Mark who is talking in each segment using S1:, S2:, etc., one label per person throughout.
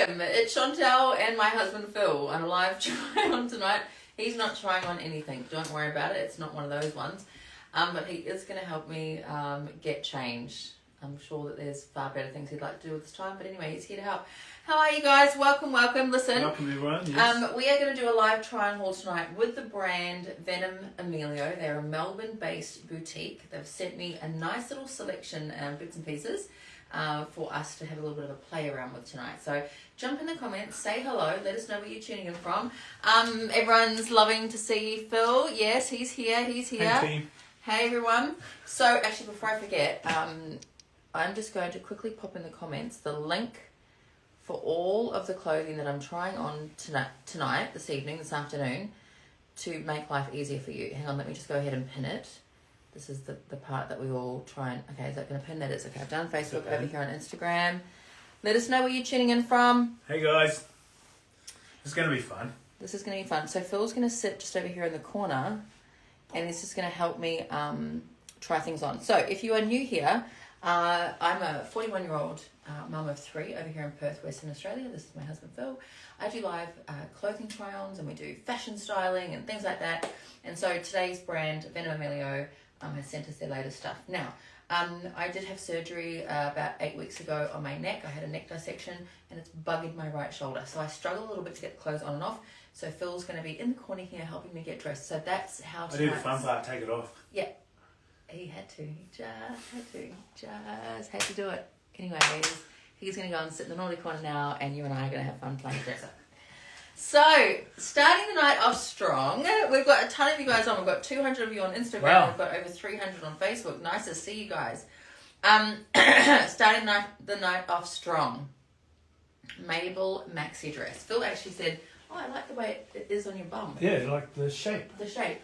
S1: welcome. It's Chantel and my husband Phil on a live try on tonight. He's not trying on anything. Don't worry about it. It's not one of those ones. But he is going to help me get changed. I'm sure that there's far better things he'd like to do with his time. But anyway, he's here to help. How are you guys? Welcome. Listen.
S2: Welcome everyone. Yes.
S1: We are going to do a live try on haul tonight with the brand Venom Emilio. They're a Melbourne-based boutique. They've sent me a nice little selection, bits and pieces, for us to have a little bit of a play around with tonight. So jump in the comments, say hello, let us know where you're tuning in from. Everyone's loving to see Phil. Yes, he's here.
S2: Hey team.
S1: Hey everyone. So actually, before I forget, I'm just going to quickly pop in the comments the link for all of the clothing that I'm trying on tonight, this evening, this afternoon, to make life easier for you. Hang on, let me just go ahead and pin it. This is the part that we all try and... Okay, is that going to pin that? It's okay. I've done Facebook, over here on Instagram. Let us know where you're tuning in from.
S2: Hey guys. It's going to be fun.
S1: This is going to be fun. So Phil's going to sit just over here in the corner, and this is going to help me try things on. So if you are new here, I'm a 41-year-old mum of 3 over here in Perth, Western Australia. This is my husband Phil. I do live clothing try-ons, and we do fashion styling and things like that. And so today's brand, Venom Emilio, has sent us their latest stuff. Now, I did have surgery about 8 weeks ago on my neck. I had a neck dissection, and it's bugged my right shoulder. So I struggle a little bit to get the clothes on and off. So Phil's going to be in the corner here helping me get dressed. So that's how
S2: I do the fun part, take it off.
S1: Yeah. He had to. He just had to do it. Anyway, he's going to go and sit in the naughty corner now, and you and I are going to have fun playing dress up. So, starting the night off strong. We've got a ton of you guys on. We've got 200 of you on Instagram.
S2: Wow.
S1: We've got over 300 on Facebook. Nice to see you guys. Starting the night off strong. Mabel Maxi Dress. Phil actually said, "Oh, I like the way it is on your bum."
S2: Yeah, like the shape.
S1: The shape.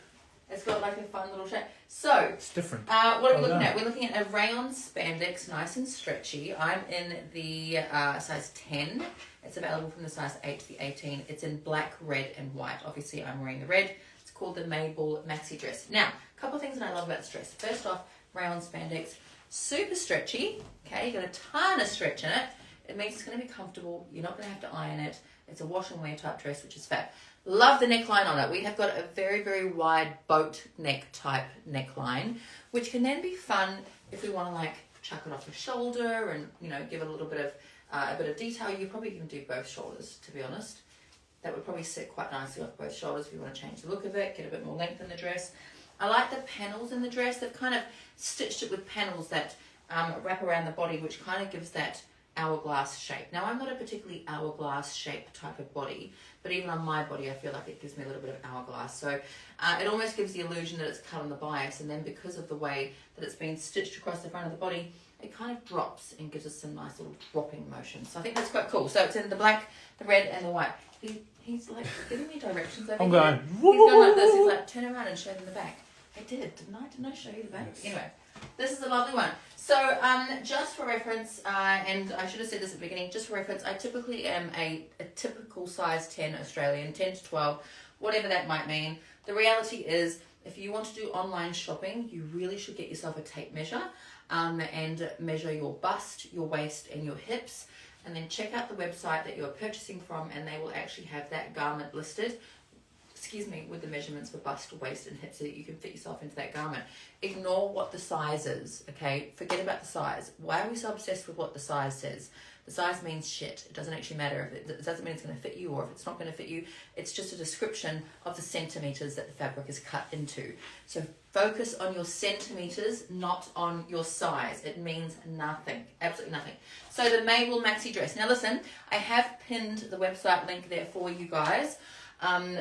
S1: It's got like a fun little shape. So,
S2: it's different.
S1: What are we looking at? We're looking at a rayon spandex, nice and stretchy. I'm in the size 10. It's available from the size 8 to the 18. It's in black, red, and white. Obviously, I'm wearing the red. It's called the Mabel Maxi Dress. Now, a couple of things that I love about this dress. First off, rayon spandex, super stretchy. Okay, you got a ton of stretch in it. It means it's going to be comfortable. You're not going to have to iron it. It's a wash and wear type dress, which is fab. Love the neckline on it. We have got a very, very wide boat neck type neckline, which can then be fun if we want to like chuck it off your shoulder and, you know, give it a little bit of detail. You probably can do both shoulders, to be honest. That would probably sit quite nicely off both shoulders if you want to change the look of it, get a bit more length in the dress. I like the panels in the dress. They've kind of stitched it with panels that wrap around the body, which kind of gives that hourglass shape. Now, I'm not a particularly hourglass shape type of body, but even on my body, I feel like it gives me a little bit of hourglass. So it almost gives the illusion that it's cut on the bias, and then because of the way that it's been stitched across the front of the body, it kind of drops and gives us some nice little dropping motion. So I think that's quite cool. So it's in the black, the red, and the white. He's like giving me directions over
S2: I'm
S1: here.
S2: going.
S1: He's going like this. He's like, turn around and show them the back. I did, didn't I show you the back? Yes. Anyway, this is a lovely one. So just for reference, and I should have said this at the beginning, just for reference, I typically am a typical size 10 Australian, 10 to 12, whatever that might mean. The reality is, if you want to do online shopping, you really should get yourself a tape measure and measure your bust, your waist, and your hips, and then check out the website that you're purchasing from, and they will actually have that garment listed, with the measurements for bust, waist, and hips so that you can fit yourself into that garment. Ignore what the size is, okay? Forget about the size. Why are we so obsessed with what the size says? The size means shit. It doesn't actually matter. If it doesn't mean it's going to fit you, or if it's not going to fit you. It's just a description of the centimetres that the fabric is cut into. So focus on your centimetres, not on your size. It means nothing. Absolutely nothing. So the Mabel Maxi Dress. Now listen, I have pinned the website link there for you guys.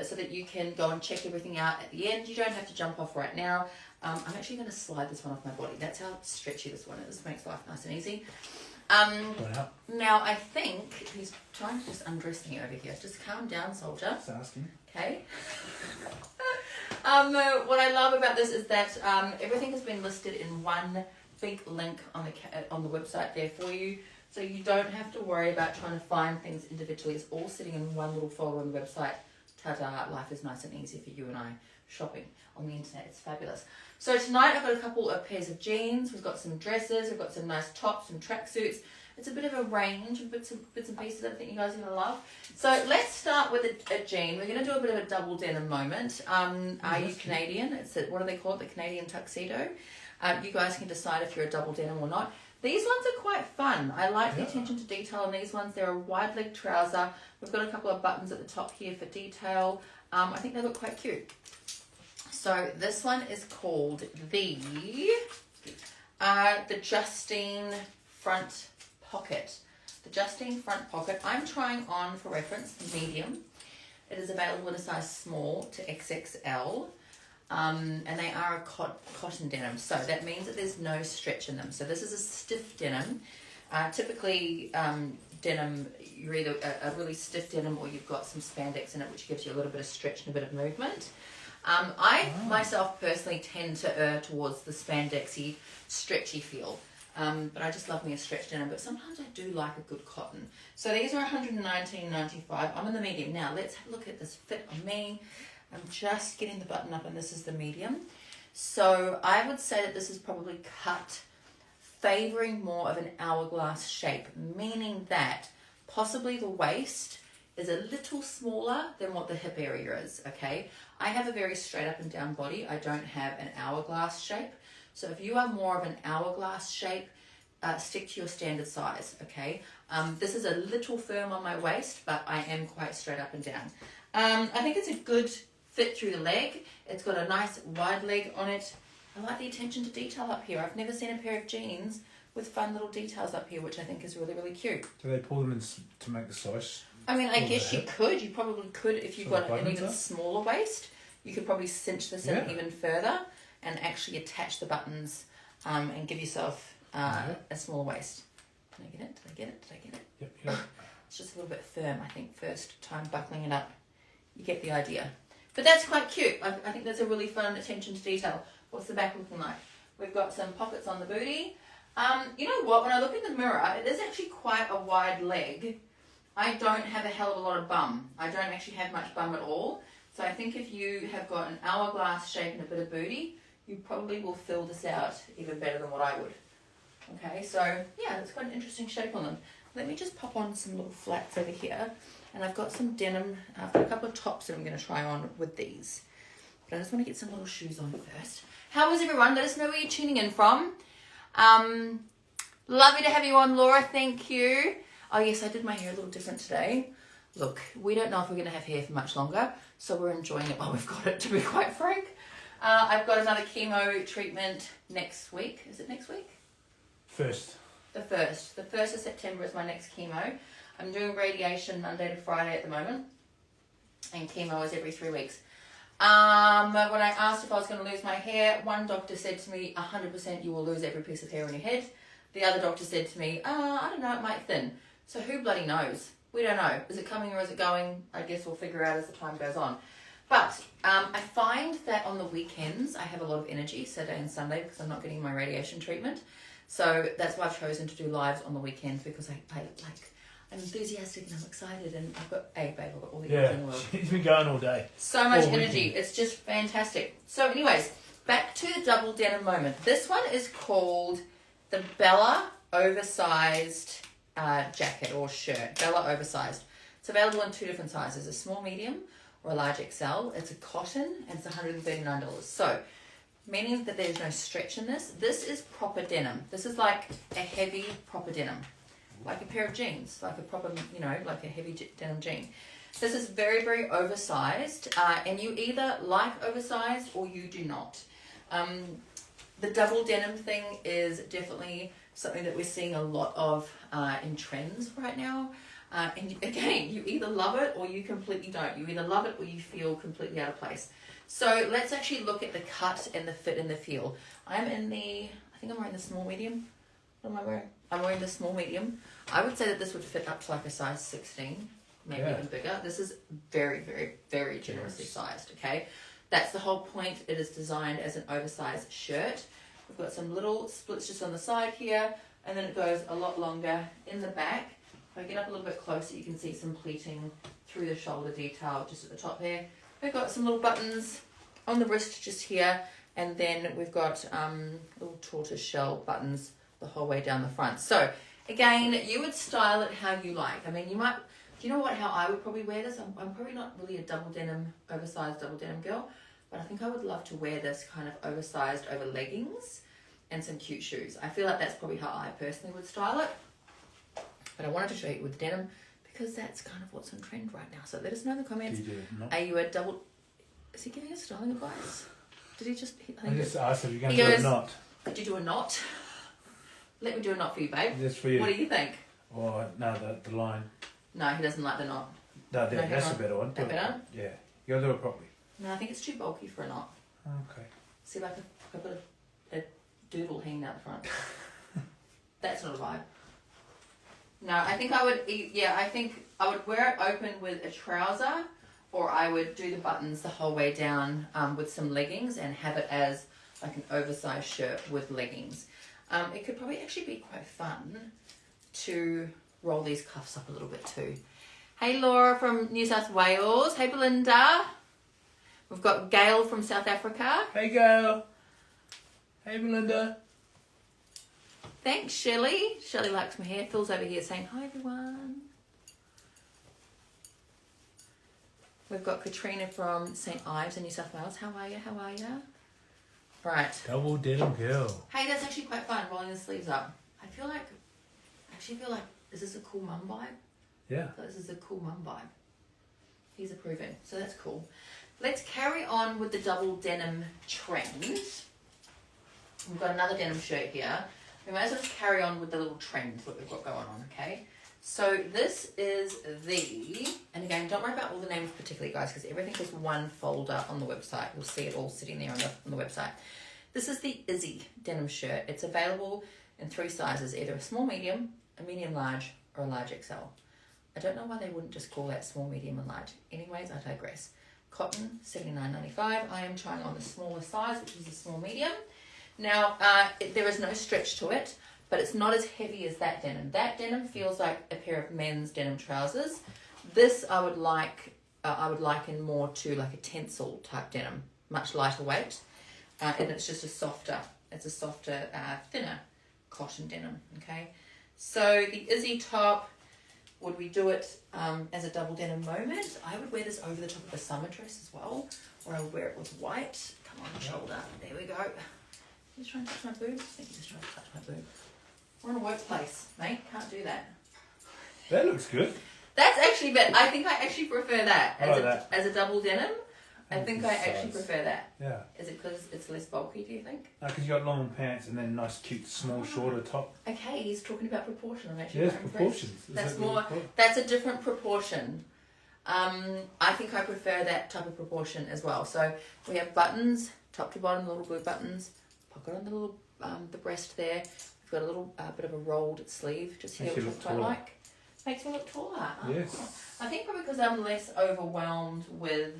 S1: So that you can go and check everything out at the end. You don't have to jump off right now. I'm actually going to slide this one off my body. That's how stretchy this one is. This makes life nice and easy. Now, I think he's trying to just undress me over here. Just calm down, soldier.
S2: Just asking.
S1: Okay. What I love about this is that everything has been listed in one big link on the website there for you. So you don't have to worry about trying to find things individually. It's all sitting in one little folder on the website. Ta-da, life is nice and easy for you and I shopping on the internet. It's fabulous. So tonight I've got a couple of pairs of jeans. We've got some dresses. We've got some nice tops, some tracksuits. It's a bit of a range of bits and pieces that I think you guys are going to love. So let's start with a jean. We're going to do a bit of a double denim moment. Are you Canadian? What do they call it? The Canadian tuxedo. You guys can decide if you're a double denim or not. These ones are quite fun. I like the attention to detail on these ones. They're a wide leg trouser. We've got a couple of buttons at the top here for detail. I think they look quite cute. So this one is called the Justine front pocket. The Justine front pocket. I'm trying on, for reference, the medium. It is available in a size small to XXL. And they are a cotton denim. So that means that there's no stretch in them. So this is a stiff denim. Typically, denim, you're either a really stiff denim or you've got some spandex in it, which gives you a little bit of stretch and a bit of movement. I myself personally tend to err towards the spandexy, stretchy feel. But I just love me a stretch denim. But sometimes I do like a good cotton. So these are $119.95. I'm in the medium. Now let's have a look at this fit on me. I'm just getting the button up and this is the medium. So I would say that this is probably cut favouring more of an hourglass shape, meaning that possibly the waist is a little smaller than what the hip area is, okay? I have a very straight up and down body. I don't have an hourglass shape. So if you are more of an hourglass shape, stick to your standard size, okay? This is a little firm on my waist, but I am quite straight up and down. I think it's a good fit through the leg. It's got a nice wide leg on it. I like the attention to detail up here. I've never seen a pair of jeans with fun little details up here, which I think is really, really cute.
S2: Do they pull them in to make the size?
S1: I mean, I guess you could. You probably could if you've got an even smaller waist. You could probably cinch this in even further and actually attach the buttons and give yourself a smaller waist. Did I get it? Did I get it? Did I get it?
S2: Yep.
S1: It's just a little bit firm, I think, first time buckling it up. You get the idea. But that's quite cute. I think that's a really fun attention to detail. What's the back looking like? We've got some pockets on the booty. You know what? When I look in the mirror, it is actually quite a wide leg. I don't have a hell of a lot of bum. I don't actually have much bum at all. So I think if you have got an hourglass shape and a bit of booty, you probably will fill this out even better than what I would. Okay, so yeah, it's quite an interesting shape on them. Let me just pop on some little flats over here. And I've got some denim. I've got a couple of tops that I'm going to try on with these. But I just want to get some little shoes on first. How was everyone? Let us know where you're tuning in from. Lovely to have you on, Laura. Thank you. Oh, yes, I did my hair a little different today. Look, we don't know if we're going to have hair for much longer, so we're enjoying it while we've got it, to be quite frank. I've got another chemo treatment next week. Is it next week?
S2: First.
S1: The 1st. The 1st of September is my next chemo. I'm doing radiation Monday to Friday at the moment, and chemo is every 3 weeks. When I asked if I was going to lose my hair, one doctor said to me, 100% you will lose every piece of hair on your head. The other doctor said to me, I don't know, it might thin. So who bloody knows? We don't know. Is it coming or is it going? I guess we'll figure out as the time goes on. But I find that on the weekends, I have a lot of energy, Saturday and Sunday, because I'm not getting my radiation treatment. So that's why I've chosen to do lives on the weekends, because I'm enthusiastic and I'm excited, and I've got babe, I've got all the energy in the world.
S2: She's been going all day.
S1: So much energy. It's just fantastic. So anyways, back to the double denim moment. This one is called the Bella Oversized jacket or shirt. Bella Oversized. It's available in 2 different sizes, a small medium or a large XL. It's a cotton and it's $139. So, meaning that there's no stretch in this. This is proper denim. This is like a heavy proper denim. Like a pair of jeans, like a proper, like a heavy denim jean. This is very, very oversized, and you either like oversized or you do not. The double denim thing is definitely something that we're seeing a lot of in trends right now. And again, you either love it or you completely don't. You either love it or you feel completely out of place. So let's actually look at the cut and the fit and the feel. I think I'm wearing the small medium. What am I wearing? I'm wearing the small medium. I would say that this would fit up to like a size 16, maybe even bigger. This is very, very, very generously sized, okay? That's the whole point. It is designed as an oversized shirt. We've got some little splits just on the side here, and then it goes a lot longer in the back. If I get up a little bit closer, you can see some pleating through the shoulder detail just at the top here. We've got some little buttons on the wrist just here, and then we've got little tortoise shell buttons the whole way down the front. So Again, you would style it how you like. I mean, you might. Do you know what? How I would probably wear this? I'm probably not really a oversized double denim girl, but I think I would love to wear this kind of oversized over leggings and some cute shoes. I feel like that's probably how I personally would style it. But I wanted to show you with denim because that's kind of what's on trend right now. So let us know in the comments. Are you a double? Is he giving us styling advice? Did he just?
S2: I just asked if you're going to do a knot.
S1: Could you do a knot? Let me do a knot for you, babe.
S2: That's for you.
S1: What do you think?
S2: Oh, no, the line.
S1: No, he doesn't like the knot.
S2: No, that's a better one.
S1: That better?
S2: Yeah. You got to do it properly.
S1: No, I think it's too bulky for a knot.
S2: Okay.
S1: See if I could put a doodle hanging out the front. That's not a vibe. No, I think I would, I think I would wear it open with a trouser, or I would do the buttons the whole way down with some leggings and have it as like an oversized shirt with leggings. It could probably actually be quite fun to roll these cuffs up a little bit too. Hey Laura from New South Wales. Hey Belinda. We've got Gail from South Africa.
S2: Hey Gail. Hey Belinda.
S1: Thanks Shelley. Shelley likes my hair. Phil's over here saying hi everyone. We've got Katrina from St. Ives in New South Wales. How are you? How are you? Right.
S2: Double denim girl.
S1: Hey, that's actually quite fun, rolling the sleeves up. I actually feel like, is this a cool mum vibe?
S2: Yeah.
S1: I feel like this is a cool mum vibe. He's approving, so that's cool. Let's carry on with the double denim trend. We've got another denim shirt here. We might as well just carry on with the little trend that we've got going on, okay? So this is and again, don't worry about all the names particularly, guys, because everything is one folder on the website. You'll see it all sitting there on the website. This is the Izzy denim shirt. It's available in 3 sizes, either a small medium, a medium large, or a large XL. I don't know why they wouldn't just call that small, medium, and large. Anyways, I digress. Cotton, $79.95. I am trying on the smaller size, which is a small medium. Now, there is no stretch to it, but it's not as heavy as that denim. That denim feels like a pair of men's denim trousers. This I would liken more to like a tencel type denim, much lighter weight, and it's just a softer, thinner cotton denim. Okay, so the Izzy top, would we do it as a double denim moment? I would wear this over the top of a summer dress as well, or I would wear it with white. Come on, shoulder. There we go. You just trying to touch my boob? I think you're just trying to touch my boob. We're in a workplace, mate. Can't do that.
S2: That looks good.
S1: That's actually better. I think I actually prefer that
S2: as
S1: a double denim. I think I actually prefer that.
S2: Yeah.
S1: Is it because it's less bulky, do you think?
S2: No, because you got long pants and then nice, cute, small, shorter top.
S1: Okay, he's talking about proportion. I'm actually
S2: Yes,
S1: very
S2: proportions.
S1: impressed. That's a different proportion. I think I prefer that type of proportion as well. So we have buttons, top to bottom, little blue buttons, pocket on the little the breast there. We've got a little bit of a rolled sleeve just here, which I quite like. Makes me look taller.
S2: Yes.
S1: I think probably because I'm less overwhelmed with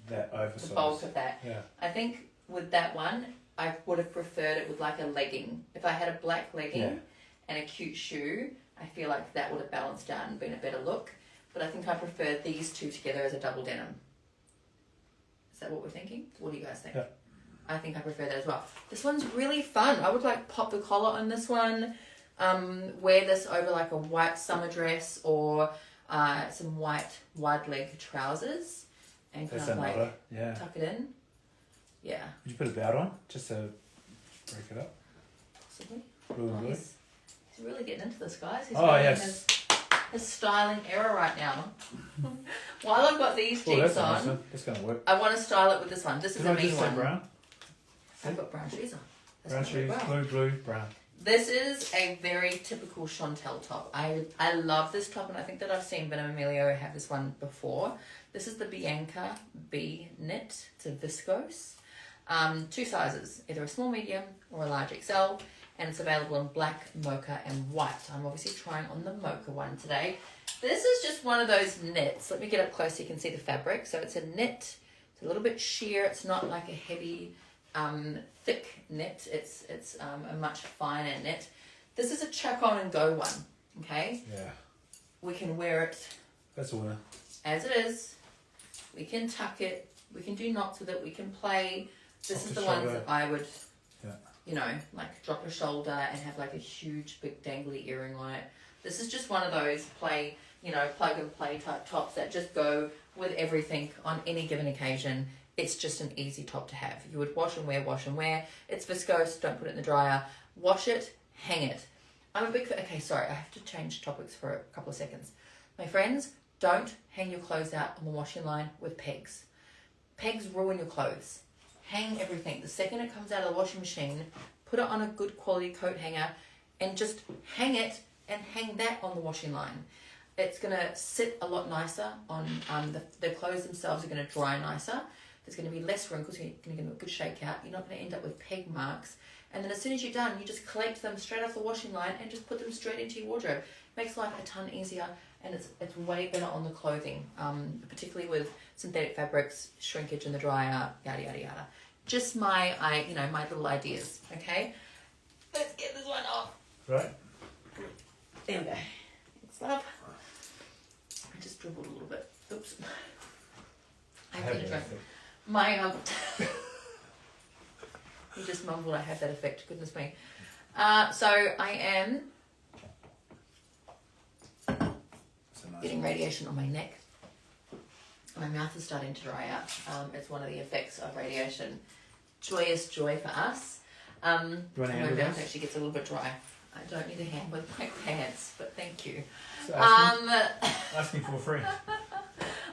S2: that oversized.
S1: The bulk of that.
S2: Yeah.
S1: I think with that one, I would have preferred it with like a legging. If I had a black legging and a cute shoe, I feel like that would have balanced out and been a better look. But I think I prefer these two together as a double denim. Is that what we're thinking? What do you guys think?
S2: Yeah.
S1: I think I prefer that as well. This one's really fun. I would like pop the collar on this one. Wear this over like a white summer dress or some white wide leg trousers and kind of like tuck it in. Yeah.
S2: Would you put a belt on just to break it up?
S1: Possibly.
S2: Blue and blue.
S1: He's really getting into this, guys. He's his styling era right now. While I've got these jeans on,
S2: nice. That's going to work.
S1: I want to style it with this one. This is a me one.
S2: Brown?
S1: I've got brown shoes on.
S2: Brown shoes, blue, brown.
S1: This is a very typical Chantel top. I love this top, and I think that I've seen Venom Emilio have this one before. This is the Bianca B Knit. It's a viscose. 2 sizes, either a small medium or a large XL, and it's available in black, mocha, and white. I'm obviously trying on the mocha one today. This is just one of those knits. Let me get up close so you can see the fabric. So it's a knit. It's a little bit sheer. It's not like a heavy, thick knit. It's a much finer knit. This is a chuck on and go one. Okay.
S2: Yeah. We
S1: can wear it.
S2: That's a winner.
S1: As it is. We can tuck it. We can do knots with it. We can play. This is the ones that I would, you know, like drop a shoulder and have like a huge big dangly earring on it. This is just one of those plug and play type tops that just go with everything on any given occasion. It's just an easy top to have. You would wash and wear. It's viscose, don't put it in the dryer. Wash it, hang it. I'm a big fan. Okay, sorry, I have to change topics for a couple of seconds. My friends, don't hang your clothes out on the washing line with pegs. Pegs ruin your clothes. Hang everything. The second it comes out of the washing machine, put it on a good quality coat hanger and just hang it and hang that on the washing line. It's going to sit a lot nicer on the clothes themselves are going to dry nicer. There's going to be less wrinkles. You're going to get a good shake out. You're not going to end up with peg marks. And then as soon as you're done, you just collect them straight off the washing line and just put them straight into your wardrobe. Makes life a ton easier, and it's way better on the clothing, particularly with synthetic fabrics, shrinkage in the dryer, yada yada yada. Just my little ideas. Okay, let's get this one off.
S2: Right.
S1: There we go. It's love. I just dribbled a little bit. Oops. I have to drink. My You just mumbled I have that effect. Goodness me. So I am getting radiation on my neck. My mouth is starting to dry out. It's one of the effects of radiation. Joyous joy for us. My mouth actually gets a little bit dry. I don't need a hand with my pants, but thank you.
S2: So asking for free.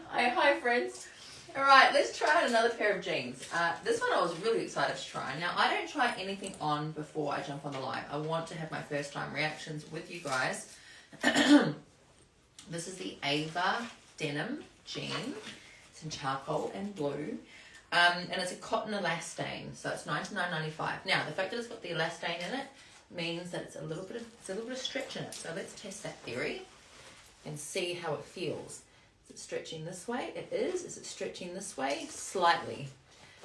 S1: Hi friends. Alright, let's try out another pair of jeans. This one I was really excited to try. Now, I don't try anything on before I jump on the live. I want to have my first time reactions with you guys. This is the Ava Denim jean. It's in charcoal and blue. And it's a cotton elastane, so it's $99.95. Now, the fact that it's got the elastane in it means that it's a little bit of stretch in it. So let's test that theory and see how it feels. Is it stretching this way? It is. Is it stretching this way? Slightly.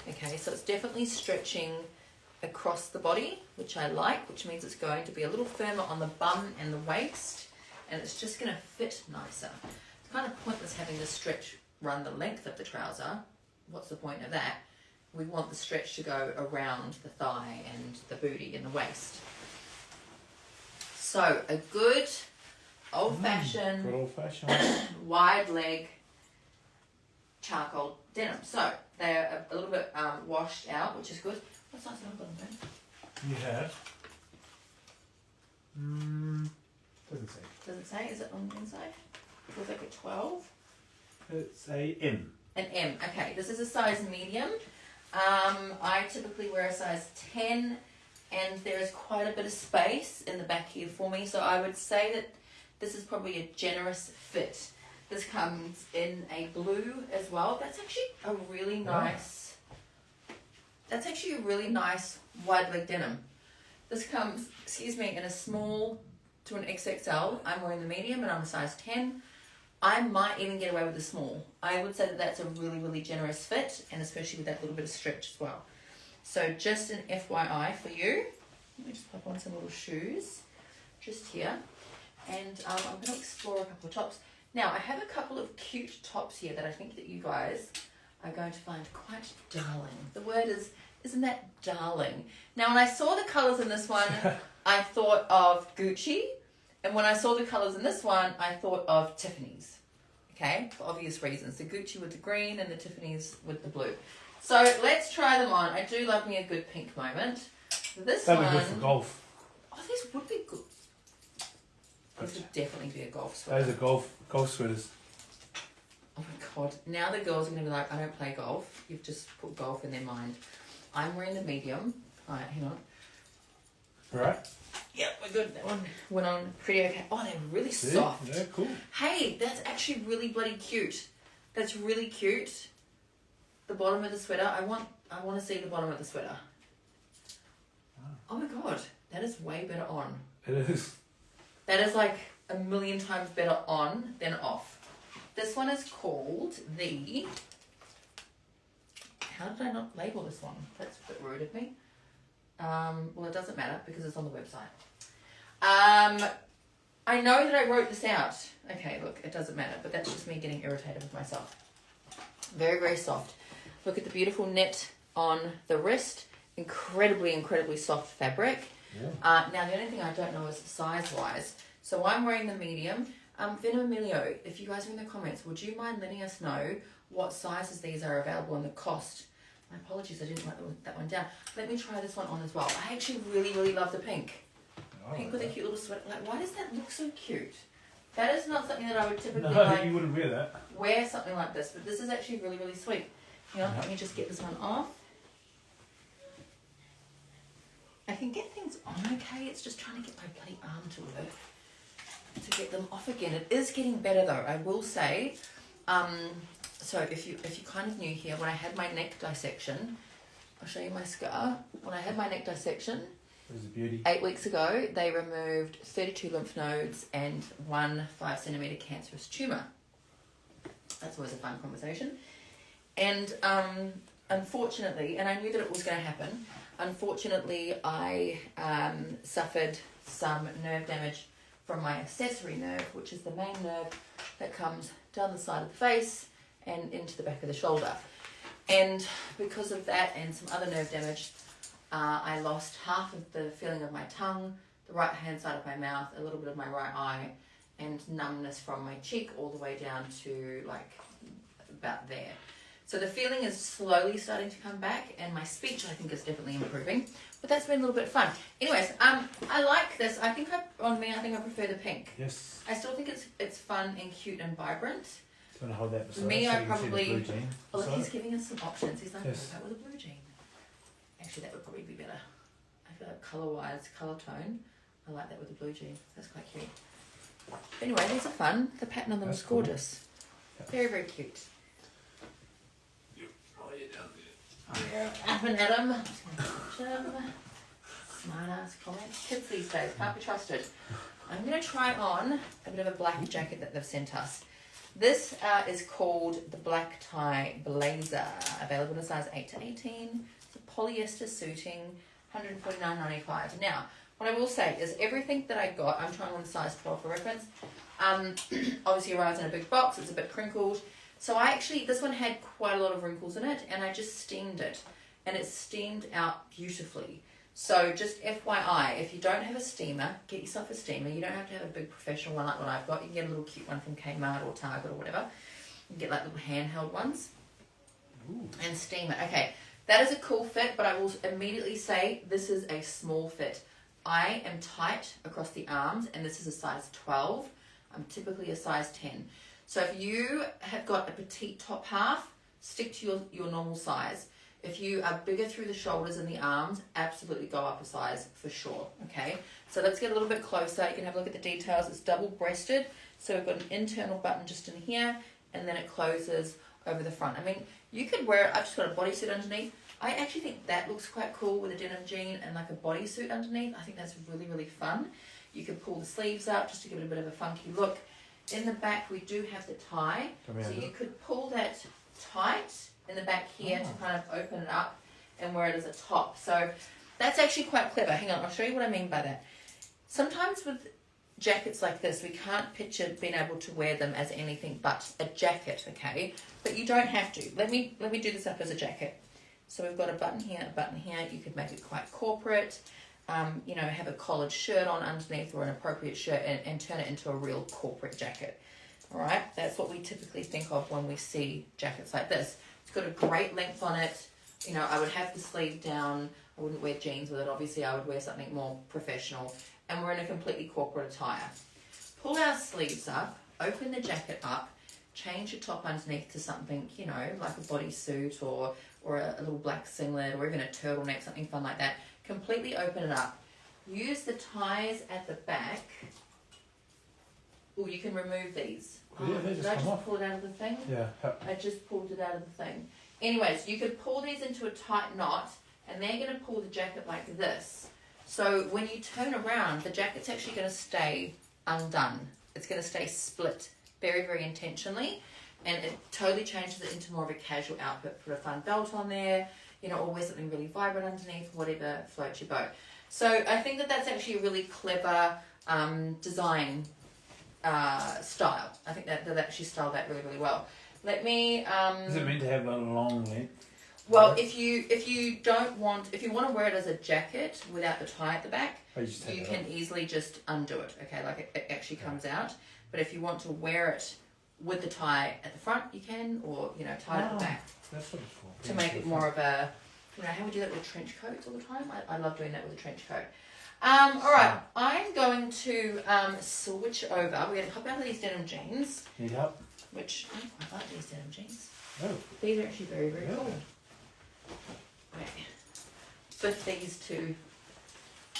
S1: Okay, so it's definitely stretching across the body, which I like, which means it's going to be a little firmer on the bum and the waist, and it's just going to fit nicer. It's kind of pointless having the stretch run the length of the trouser. What's the point of that? We want the stretch to go around the thigh and the booty and the waist. So a good old-fashioned wide leg charcoal denim. So they're a little bit washed out, which is good. What size have I got them in?
S2: You have. Doesn't say.
S1: Does it say? Is it on the inside? Feels like a 12.
S2: It's a M.
S1: An M. Okay, this is a size medium. I typically wear a size 10, and there is quite a bit of space in the back here for me, so I would say that this is probably a generous fit. This comes in a blue as well. That's actually a really nice. That's actually a really nice wide leg denim. This comes, in a small to an XXL. I'm wearing the medium, and I'm a size 10. I might even get away with the small. I would say that that's a really, really generous fit, and especially with that little bit of stretch as well. So just an FYI for you. Let me just pop on some little shoes just here. And I'm going to explore a couple of tops. Now, I have a couple of cute tops here that I think that you guys are going to find quite darling. The word is, isn't that darling? Now, when I saw the colours in this one, I thought of Gucci. And when I saw the colours in this one, I thought of Tiffany's. Okay, for obvious reasons. The Gucci with the green and the Tiffany's with the blue. So let's try them on. I do love me a good pink moment. This one...
S2: That'd be good for golf.
S1: Oh, these would be good. This would definitely be a golf sweater.
S2: Those are golf sweaters.
S1: Oh my god. Now the girls are going to be like, I don't play golf. You've just put golf in their mind. I'm wearing the medium. Alright, hang on.
S2: Right.
S1: Yep, we're good. That one went on pretty okay. Oh, they're really soft.
S2: Yeah, cool.
S1: Hey, that's actually really bloody cute. That's really cute. The bottom of the sweater. I want to see the bottom of the sweater. Oh my god, that is way better on.
S2: It is.
S1: That is like a million times better on than off. This one is called the... How did I not label this one? That's a bit rude of me. Well, it doesn't matter because it's on the website. I know that I wrote this out. Okay, look, it doesn't matter, but that's just me getting irritated with myself. Very, very soft. Look at the beautiful knit on the wrist. Incredibly, incredibly soft fabric. Yeah. Now, the only thing I don't know is size-wise. So I'm wearing the medium. Venom Emilio, if you guys are in the comments, would you mind letting us know what sizes these are available and the cost? My apologies, I didn't write that one down. Let me try this one on as well. I actually really, really love the pink. Pink with a cute little sweater. Like, why does that look so cute? That is not something that I would typically
S2: you wouldn't wear that.
S1: Wear something like this, but this is actually really, really sweet. Hang on, let me just get this one off. I can get things on okay, it's just trying to get my bloody arm to work to get them off again. It is getting better though, I will say. So if you're kind of new here, when I had my neck dissection, I'll show you my scar. When I had my neck dissection,
S2: It was a beauty.
S1: 8 weeks ago, they removed 32 lymph nodes and 1 5-centimeter cancerous tumour. That's always a fun conversation. And unfortunately, and I knew that it was going to happen, unfortunately I suffered some nerve damage from my accessory nerve, which is the main nerve that comes down the side of the face and into the back of the shoulder. And because of that and some other nerve damage, I lost half of the feeling of my tongue, the right hand side of my mouth, a little bit of my right eye, and numbness from my cheek all the way down to like about there. So the feeling is slowly starting to come back, and my speech I think is definitely improving. But that's been a little bit fun. Anyways, I like this. I think I prefer the pink.
S2: Yes.
S1: I still think it's fun and cute and vibrant.
S2: Do you want to hold that beside
S1: Me,
S2: so
S1: I
S2: you can see the
S1: probably.
S2: blue jean
S1: Oh, look,
S2: beside
S1: he's
S2: it?
S1: giving us some options. He's like,
S2: Yes.
S1: what about with a blue jean? Actually, that would probably be better. I feel like colour-wise, colour tone, I like that with the blue jean. That's quite cute. But anyway, these are fun. The pattern on them
S2: That's
S1: is
S2: cool.
S1: gorgeous.
S2: Yeah.
S1: Very, very cute.
S2: Oh, yeah, down there.
S1: Yeah, up and at 'em. Smart ass comments. Kids these days can't be trusted. I'm going to try on a bit of a black jacket that they've sent us. This is called the Black Tie Blazer, available in a size 8 to 18. It's a polyester suiting, $149.95. Now, what I will say is everything that I got, I'm trying on the size 12 for reference, obviously arrives in a big box, it's a bit crinkled. So this one had quite a lot of wrinkles in it, and I just steamed it, and it steamed out beautifully. So just FYI, if you don't have a steamer, get yourself a steamer. You don't have to have a big professional one like what I've got. You can get a little cute one from Kmart or Target or whatever. You can get like little handheld ones.
S2: Ooh.
S1: And steam it. Okay, that is a cool fit, but I will immediately say this is a small fit. I am tight across the arms, and this is a size 12. I'm typically a size 10. So if you have got a petite top half, stick to your normal size. If you are bigger through the shoulders and the arms, absolutely go up a size for sure, okay? So let's get a little bit closer. You can have a look at the details. It's double-breasted, so we've got an internal button just in here, and then it closes over the front. I mean, you could wear it. I've just got a bodysuit underneath. I actually think that looks quite cool with a denim jean and like a bodysuit underneath. I think that's really, really fun. You could pull the sleeves up just to give it a bit of a funky look. In the back, we do have the tie, so you could pull that tight in the back here to kind of open it up and wear it as a top. So that's actually quite clever. Hang on, I'll show you what I mean by that. Sometimes with jackets like this, we can't picture being able to wear them as anything but a jacket, okay? But you don't have to. Let me do this up as a jacket. So we've got a button here, a button here. You could make it quite corporate. You know, have a collared shirt on underneath or an appropriate shirt and turn it into a real corporate jacket. All right, that's what we typically think of when we see jackets like this. It's got a great length on it. You know, I would have the sleeve down. I wouldn't wear jeans with it. Obviously, I would wear something more professional. And we're in a completely corporate attire. Pull our sleeves up, open the jacket up, change your top underneath to something, you know, like a bodysuit or a little black singlet or even a turtleneck, something fun like that. Completely open it up. Use the ties at the back. Oh, you can remove these.
S2: Yeah, they
S1: did I just pull it out of the thing?
S2: Yeah.
S1: I just pulled it out of the thing. Anyways, you could pull these into a tight knot, and they're going to pull the jacket like this. So when you turn around, the jacket's actually going to stay undone. It's going to stay split very, very intentionally, and it totally changes it into more of a casual outfit. Put a fun belt on there, you know, or wear something really vibrant underneath, whatever floats your boat. So I think that that's actually a really clever design style. I think that they actually styled that really, really well. Let me...
S2: Is it meant to have a long length?
S1: Well, if you want to wear it as a jacket without the tie at the back, you can easily just undo it. Okay, like it actually comes out. But if you want to wear it with the tie at the front, you can, or tie it at the back.
S2: That's what it's for.
S1: To make it more of a, how we do that with trench coats all the time. I love doing that with a trench coat. All right, I'm going to switch over. We're going to pop out of these denim jeans.
S2: Need help?
S1: Which I quite like these denim jeans.
S2: Oh.
S1: These are actually very, very cool. Okay. Put these to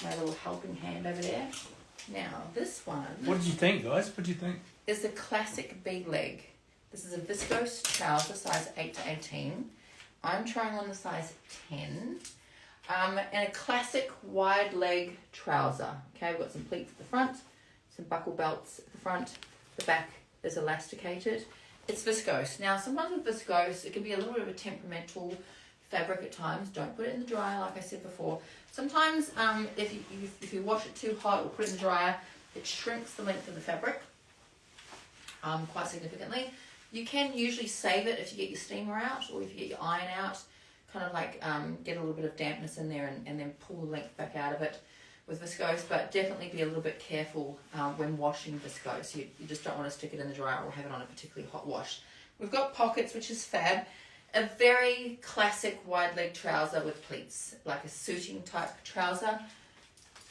S1: my little helping hand over there. Now, this one.
S2: What did you think, guys? What do you think?
S1: Is the classic big leg. This is a viscose trouser, size 8 to 18. I'm trying on the size 10. And a classic wide leg trouser. Okay, we've got some pleats at the front, some buckle belts at the front. The back is elasticated. It's viscose. Now, sometimes with viscose, it can be a little bit of a temperamental fabric at times. Don't put it in the dryer, like I said before. Sometimes, if you wash it too hot or put it in the dryer, it shrinks the length of the fabric quite significantly. You can usually save it if you get your steamer out or if you get your iron out. Kind of like get a little bit of dampness in there and then pull the length back out of it with viscose, but definitely be a little bit careful when washing viscose. You just don't want to stick it in the dryer or have it on a particularly hot wash. We've got pockets, which is fab. A very classic wide leg trouser with pleats, like a suiting type trouser.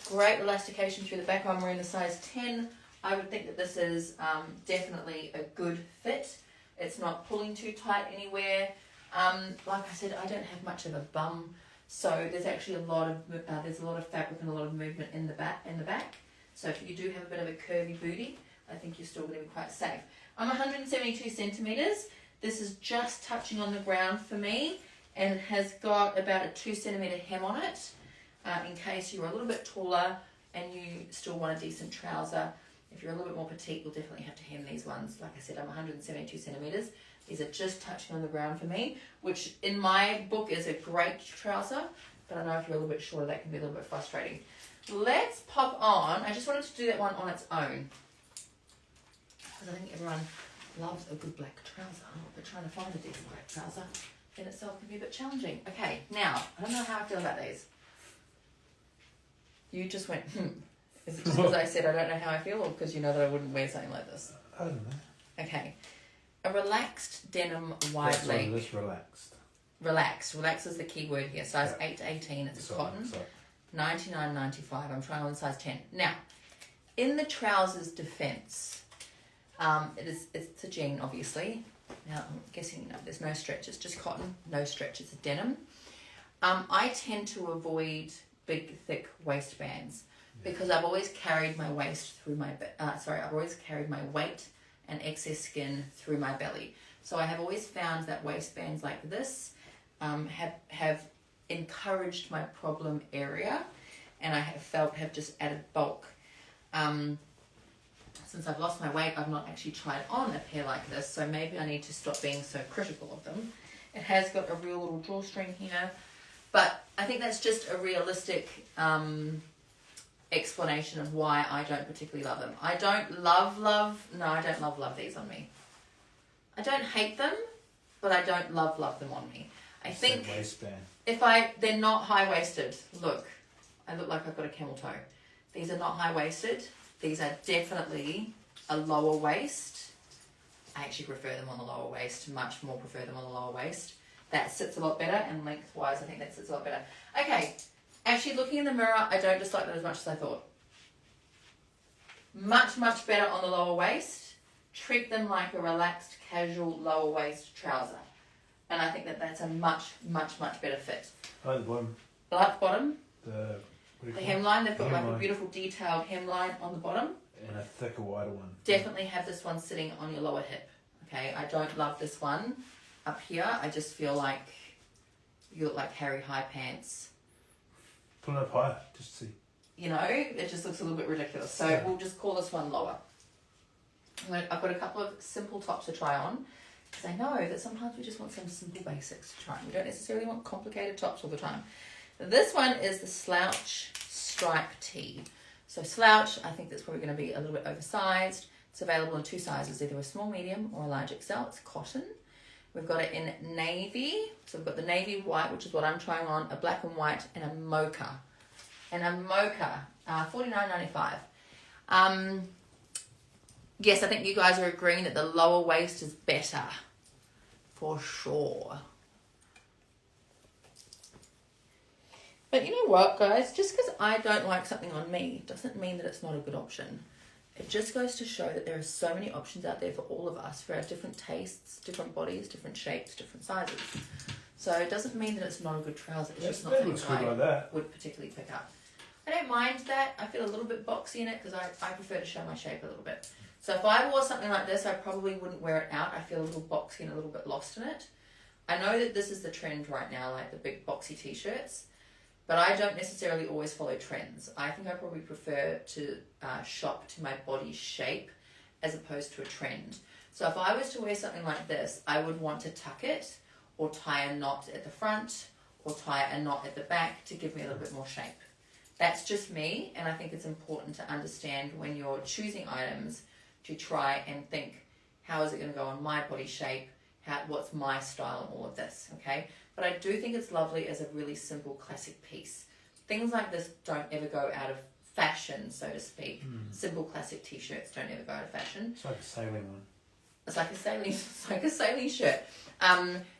S1: Great elastication through the back. I'm wearing the size 10. I would think that this is definitely a good fit. It's not pulling too tight anywhere. Like I said, I don't have much of a bum, so there's actually a lot of fabric and a lot of movement in the back. So if you do have a bit of a curvy booty, I think you're still going to be quite safe. I'm 172 centimeters. This is just touching on the ground for me, and has got about a 2 centimeter hem on it. In case you're a little bit taller and you still want a decent trouser. If you're a little bit more petite, you'll definitely have to hem these ones. Like I said, I'm 172 centimeters. These are just touching on the ground for me, which in my book is a great trouser, but I know if you're a little bit shorter, that can be a little bit frustrating. Let's pop on. I just wanted to do that one on its own, because I think everyone loves a good black trouser, but trying to find a decent black trouser in itself can be a bit challenging. Okay, now, I don't know how I feel about these. You just went, Is it just because I said I don't know how I feel, or because you know that I wouldn't wear something like this?
S2: I don't know.
S1: Okay. A relaxed denim wide leg.
S2: That's relaxed.
S1: Relaxed. Relaxed is the key word here. Size 8 to 18. It's cotton. $99.95. I'm trying on size 10. Now, in the trousers defense, it's a jean, obviously. Now, I'm guessing there's no stretch. It's just cotton. No stretch. It's a denim. I tend to avoid big, thick waistbands because I've always carried my waist through my... I've always carried my weight and excess skin through my belly. So I have always found that waistbands like this have encouraged my problem area, and I have just added bulk. Since I've lost my weight, I've not actually tried on a pair like this, so maybe I need to stop being so critical of them. It has got a real little drawstring here, but I think that's just a realistic explanation of why I don't particularly love them. I don't love these on me. I don't hate them, but I don't love them on me. I think
S2: waistband.
S1: They're not high-waisted. Look, I look like I've got a camel toe. These are not high-waisted. These are definitely a lower waist. I actually prefer them on the lower waist, much more prefer them on the lower waist. That sits a lot better, and lengthwise I think that sits a lot better. Okay, actually looking in the mirror, I don't dislike that as much as I thought. Much, much better on the lower waist. Treat them like a relaxed, casual, lower waist trouser. And I think that that's a much, much, much better fit.
S2: I like the bottom.
S1: I like the bottom.
S2: The
S1: hemline, they've got like a beautiful detailed hemline on the bottom.
S2: And a thicker, wider one.
S1: Definitely have this one sitting on your lower hip. Okay, I don't love this one up here. I just feel like you look like Harry High Pants.
S2: Put it up higher, just to see.
S1: You know, it just looks a little bit ridiculous. So we'll just call this one lower. I've got a couple of simple tops to try on, because I know that sometimes we just want some simple basics to try on. We don't necessarily want complicated tops all the time. This one is the slouch stripe tee. So slouch, I think that's probably going to be a little bit oversized. It's available in 2 sizes, either a small, medium, or a large XL. It's cotton. We've got it in navy. So we've got the navy white, which is what I'm trying on, a black and white, and a mocha. $49.95. Yes, I think you guys are agreeing that the lower waist is better. For sure. But you know what, guys? Just because I don't like something on me doesn't mean that it's not a good option. It just goes to show that there are so many options out there for all of us, for our different tastes, different bodies, different shapes, different sizes. So it doesn't mean that it's not a good trouser. It's just not something I would particularly pick up. I don't mind that. I feel a little bit boxy in it because I prefer to show my shape a little bit. So if I wore something like this, I probably wouldn't wear it out. I feel a little boxy and a little bit lost in it. I know that this is the trend right now, like the big boxy t-shirts, but I don't necessarily always follow trends. I think I probably prefer to shop to my body shape as opposed to a trend. So if I was to wear something like this, I would want to tuck it or tie a knot at the front or tie a knot at the back to give me a little bit more shape. That's just me, and I think it's important to understand when you're choosing items to try and think, how is it going to go on my body shape? What's my style and all of this, okay? But I do think it's lovely as a really simple classic piece. Things like this don't ever go out of fashion, so to speak. Simple classic t-shirts don't ever go out of fashion.
S2: It's like a sailing one.
S1: It's like a sailing shirt.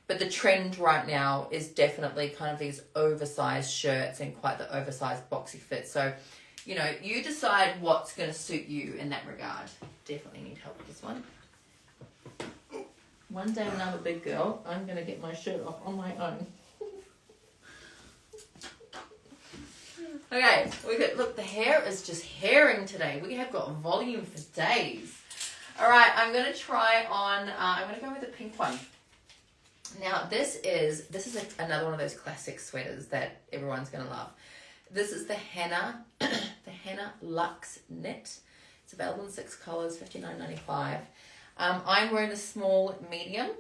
S1: But the trend right now is definitely kind of these oversized shirts and quite the oversized boxy fit. So, you know, you decide what's going to suit you in that regard. Definitely need help with this one. One day when I'm a big girl, I'm going to get my shirt off on my own. Okay, look, the hair is just hairing today. We have got volume for days. All right, I'm going to try on, I'm going to go with the pink one. Now, this is another one of those classic sweaters that everyone's going to love. This is the Henna Luxe Knit. It's available in 6 colors, $59.95. I'm wearing a small medium,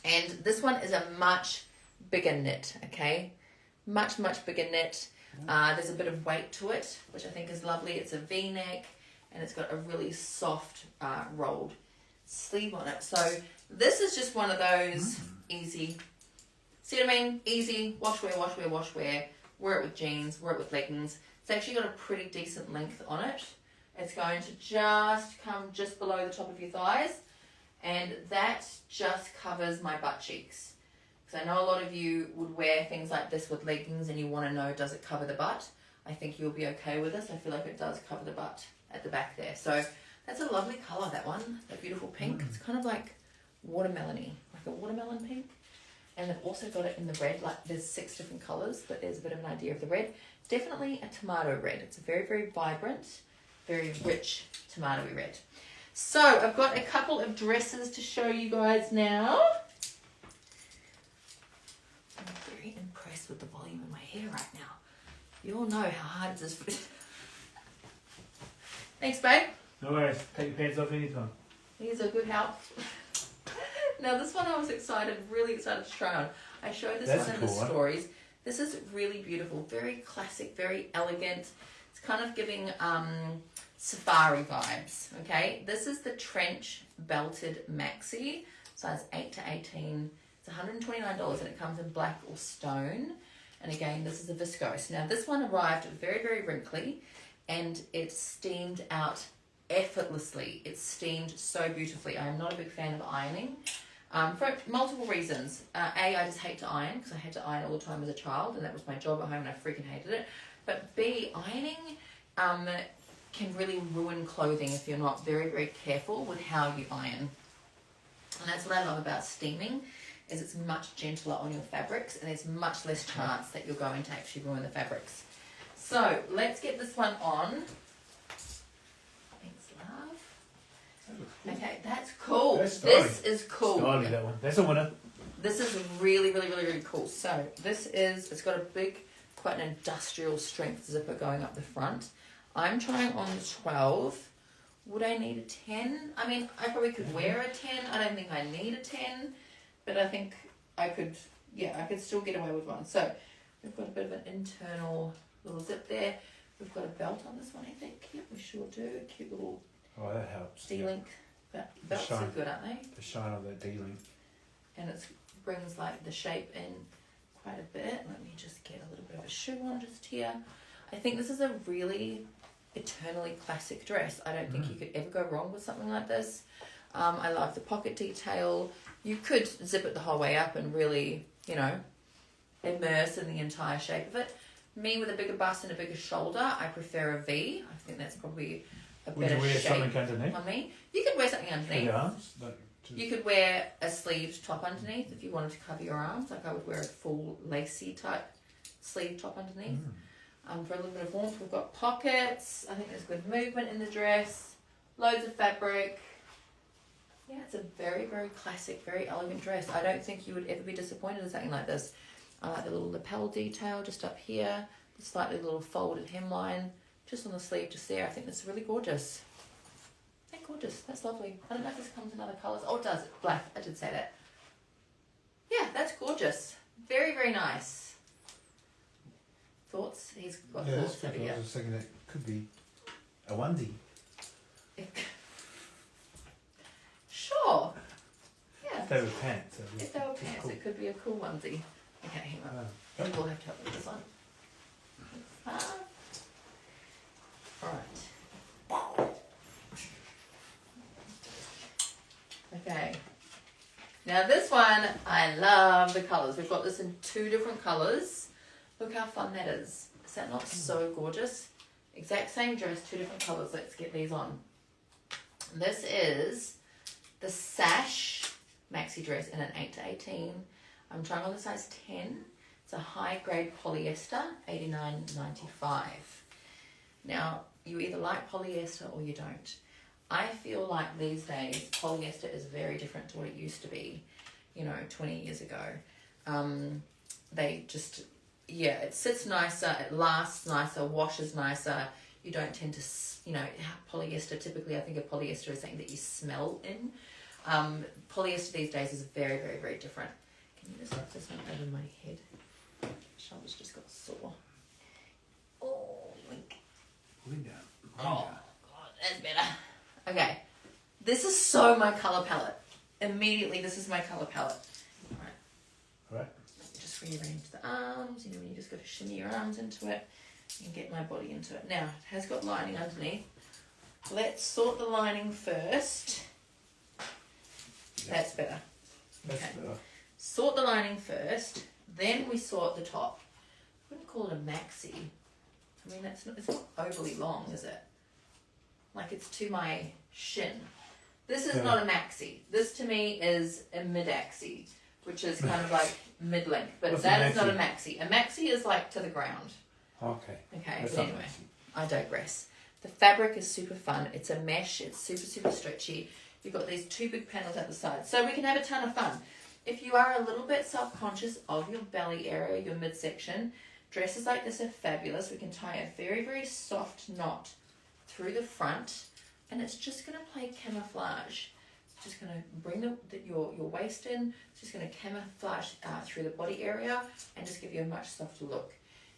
S1: and this one is a much bigger knit, okay? Much bigger knit. There's a bit of weight to it, which I think is lovely. It's a V-neck, and it's got a really soft rolled sleeve on it. So this is just one of those easy, see what I mean? Easy, wash, wear. Wear it with jeans, wear it with leggings. It's actually got a pretty decent length on it. It's going to just come just below the top of your thighs, and that just covers my butt cheeks. Because I know a lot of you would wear things like this with leggings and you want to know, does it cover the butt? I think you'll be okay with this. I feel like it does cover the butt at the back there. So that's a lovely colour, that one, that beautiful pink. It's kind of like watermelon-y, like a watermelon pink. And they've also got it in the red, like there's 6 different colours, but there's a bit of an idea of the red. Definitely a tomato red. It's a very, very vibrant, very rich tomatoey red. So I've got a couple of dresses to show you guys now. I'm very impressed with the volume in my hair right now. You all know how hard it is. Thanks, babe.
S2: No worries. Take your pants off anytime.
S1: These are good help. Now this one I was really excited to try on. I showed this one in the stories. This is really beautiful, very classic, very elegant. It's kind of giving safari vibes, okay? This is the trench belted maxi, size 8 to 18. It's $129 and it comes in black or stone. And again, this is a viscose. Now this one arrived very, very wrinkly and it steamed out effortlessly. It's steamed so beautifully. I'm not a big fan of ironing for multiple reasons. A, I just hate to iron because I had to iron all the time as a child and that was my job at home and I freaking hated it. But B, ironing can really ruin clothing if you're not very, very careful with how you iron. And that's what I love about steaming, is it's much gentler on your fabrics and there's much less chance that you're going to actually ruin the fabrics. So let's get this one on. Thanks, love. Okay, that's cool. This is cool.
S2: Styling, that one. That's a winner.
S1: This is really, really, really, really cool. So this is, it's got a big, quite an industrial strength zipper going up the front. I'm trying on 12. Would I need a 10? I mean, I probably could wear a 10. I don't think I need a 10, but I think I could, yeah, I could still get away with one. So we've got a bit of an internal little zip there. We've got a belt on this one, I think. Yep, we sure do. A cute little
S2: that helps.
S1: D-link. Belts are good, aren't they?
S2: The shine of that D-link.
S1: and it brings like the shape in quite a bit. Let me just get a little bit of a shoe on just here. I think this is a really eternally classic dress. I don't think you could ever go wrong with something like this. I love the pocket detail. You could zip it the whole way up and really, you know, immerse in the entire shape of it. Me with a bigger bust and a bigger shoulder, I prefer a V. I think that's probably a
S2: Would
S1: better
S2: you wear
S1: shape
S2: something underneath?
S1: on me. You could wear something
S2: For
S1: underneath.
S2: the arms? Like,
S1: You could wear a sleeved top underneath if you wanted to cover your arms. Like I would wear a full lacy type sleeve top underneath. For a little bit of warmth, we've got pockets. I think there's good movement in the dress. Loads of fabric. Yeah, it's a very, very classic, very elegant dress. I don't think you would ever be disappointed in something like this. I like the little lapel detail just up here. The slightly little folded hemline just on the sleeve just there. I think that's really gorgeous. Isn't that gorgeous? That's lovely. I don't know if this comes in other colours. Oh, it does. Black. I did say that. Yeah, that's gorgeous. Very, very nice. Thoughts? He's got
S2: yeah,
S1: thoughts
S2: that's
S1: over
S2: good. I
S1: here.
S2: was thinking that could be a onesie.
S1: Sure. Yeah.
S2: If they were pants.
S1: If they were pants,
S2: cool.
S1: it could be a cool onesie. Okay, hang on.
S2: Oh.
S1: We'll have to help with this one. Alright. Okay. Now this one, I love the colours. We've got this in 2 different colours. Look how fun that is. Is that not so gorgeous? Exact same dress, 2 different colours. Let's get these on. This is the Sash maxi dress in an 8 to 18. I'm trying on the size 10. It's a high grade polyester, $89.95. Now, you either like polyester or you don't. I feel like these days polyester is very different to what it used to be, 20 years ago. They just, it sits nicer, it lasts nicer, washes nicer. You don't tend to, polyester, typically I think of polyester as something that you smell in. Polyester these days is very, very, very different. Can you just wrap this one over my head? My shoulders just got sore. Oh, link. Oh, God, that's better. Okay. This is so my colour palette. Immediately, this is my colour palette.
S2: Right.
S1: Just rearrange the arms. When you just got to shimmy your arms into it and get my body into it. Now, it has got lining underneath. Let's sort the lining first. That's better.
S2: That's
S1: Okay.
S2: better.
S1: Sort the lining first, then we sort the top. I wouldn't call it a maxi. I mean, it's not overly long, is it? Like it's to my shin. This is not a maxi. This to me is a mid-axi, which is kind of like mid-length, but
S2: What's
S1: that
S2: a
S1: is not a
S2: maxi?
S1: maxi. A maxi is like to the ground.
S2: Okay.
S1: Okay,
S2: That's
S1: but
S2: not
S1: anyway,
S2: messy.
S1: I digress. The fabric is super fun. It's a mesh. It's super, super stretchy. You've got these 2 big panels at the side, so we can have a ton of fun. If you are a little bit self-conscious of your belly area, your midsection, dresses like this are fabulous. We can tie a very, very soft knot through the front, and it's just going to play camouflage. It's just going to bring your waist in. It's just going to camouflage through the body area and just give you a much softer look.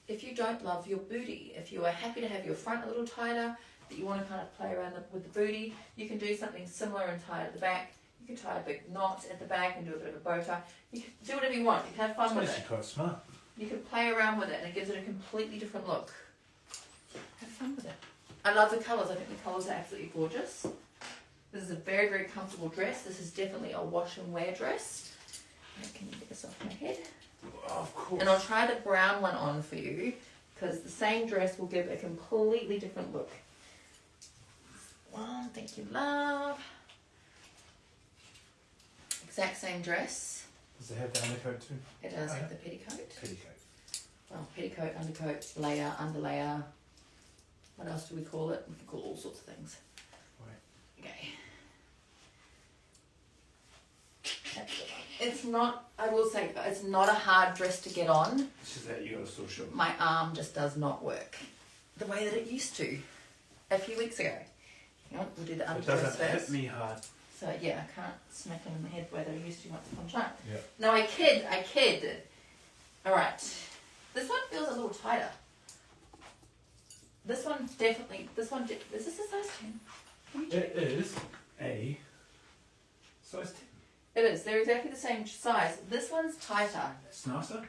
S1: If you don't love your booty, if you are happy to have your front a little tighter, that you want to kind of play around with the booty, you can do something similar and tie it at the back. You can tie a big knot at the back and do a bit of a bow tie. You can do whatever you want. You can have fun
S2: It's
S1: with
S2: actually
S1: it.
S2: quite smart.
S1: You can play around with it and it gives it a completely different look. Have fun with it. I love the colours. I think the colours are absolutely gorgeous. This is a very, very comfortable dress. This is definitely a wash and wear dress. Can you get this off my head?
S2: Oh, of course.
S1: And I'll try the brown one on for you because the same dress will give a completely different look. One, thank you, love. Exact same dress.
S2: Does it have the undercoat too?
S1: It does have the petticoat.
S2: Petticoat.
S1: Well, petticoat, undercoat, layer, underlayer. What else do we call it? We can call all sorts of things.
S2: Right.
S1: Okay. That's the one. It's not, I will say, it's not a hard dress to get on.
S2: It's just that you got to still show.
S1: My arm just does not work the way that it used to a few weeks ago. Hang on, we'll do the
S2: It
S1: underdress
S2: doesn't hit
S1: first.
S2: me hard.
S1: So yeah, I can't smack him in the head where I used to once upon a time.
S2: Yeah.
S1: No, I kid. Alright. This one feels a little tighter. This one definitely, is this a size 10? Can you check?
S2: It is a size 10.
S1: It is. They're exactly the same size. This one's tighter.
S2: It's nicer.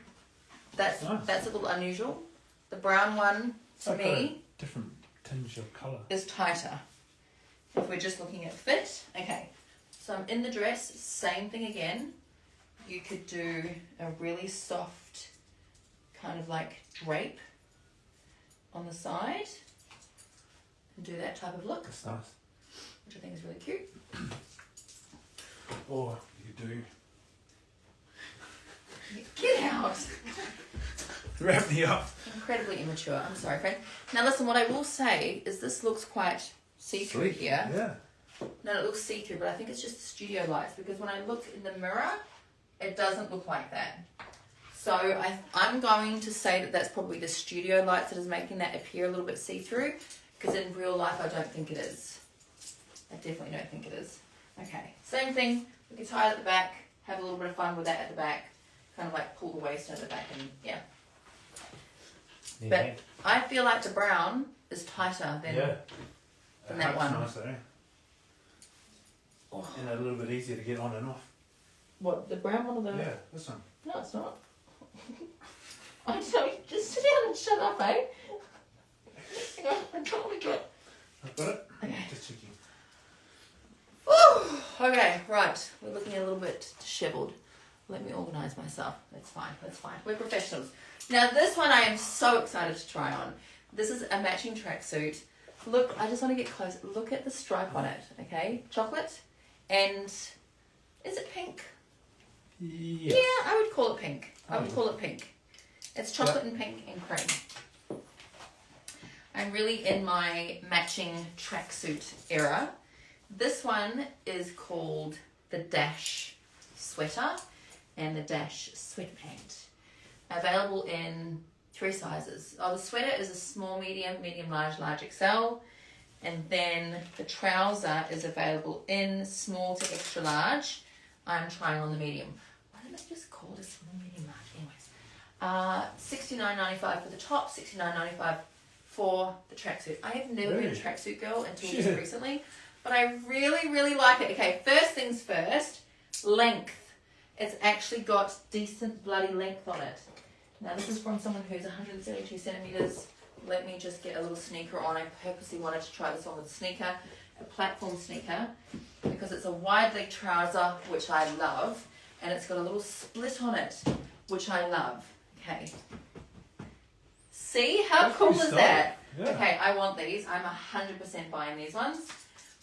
S1: That's
S2: Nice.
S1: that's a little unusual. The brown one,
S2: It's
S1: to
S2: like
S1: me,
S2: a different tinge of colour.
S1: is tighter. If we're just looking at fit. Okay. So I'm in the dress. Same thing again. You could do a really soft kind of like drape on the side and do that type of look,
S2: That's nice.
S1: which I think is really cute.
S2: Or you could do...
S1: Get out!
S2: Wrap me up.
S1: Incredibly immature. I'm sorry, friend. Now listen, what I will say is this looks quite see-through here.
S2: Yeah.
S1: No, it looks see-through, but I think it's just the studio lights, because when I look in the mirror, it doesn't look like that. So I'm going to say that that's probably the studio lights that is making that appear a little bit see-through, because in real life I don't think it is. I definitely don't think it is. Okay, same thing. We can tie it at the back, have a little bit of fun with that at the back, kind of like pull the waist at the back, and yeah.
S2: Yeah.
S1: But I feel like the brown is tighter than than that one.
S2: Nicer, eh?
S1: Oh.
S2: And a little bit easier to get on and off.
S1: What, the brown one or the...
S2: Yeah, this one.
S1: No, it's not. I tell you, just sit down and shut up, eh? Hang on, I'm trying to get...
S2: I've got it.
S1: Okay.
S2: Just checking.
S1: Woo! Okay, right. We're looking a little bit dishevelled. Let me organise myself. That's fine, that's fine. We're professionals. Now this one I am so excited to try on. This is a matching tracksuit. Look, I just want to get close. Look at the stripe on it, okay? Chocolate. And is it pink?
S2: Yes.
S1: Yeah, I would call it pink. I would call it pink. It's chocolate and pink and cream. I'm really in my matching tracksuit era. This one is called the Dash Sweater and the Dash Sweatpant. Available in 3 sizes. Oh, the sweater is a small, medium, medium, large, large XL. And then the trouser is available in small to extra large. I'm trying on the medium. Why did I just call it a small, medium, large? Anyways, $69.95 for the top, $69.95 for the tracksuit. I have never been a tracksuit girl until just recently, but I really, really like it. Okay, first things first, length. It's actually got decent bloody length on it. Now this is from someone who's 172 centimeters. Let me just get a little sneaker on. I purposely wanted to try this on with a sneaker, a platform sneaker, because it's a wide leg trouser, which I love, and it's got a little split on it, which I love. Okay. See, how cool is that?
S2: Yeah.
S1: Okay, I want these. I'm 100% buying these ones.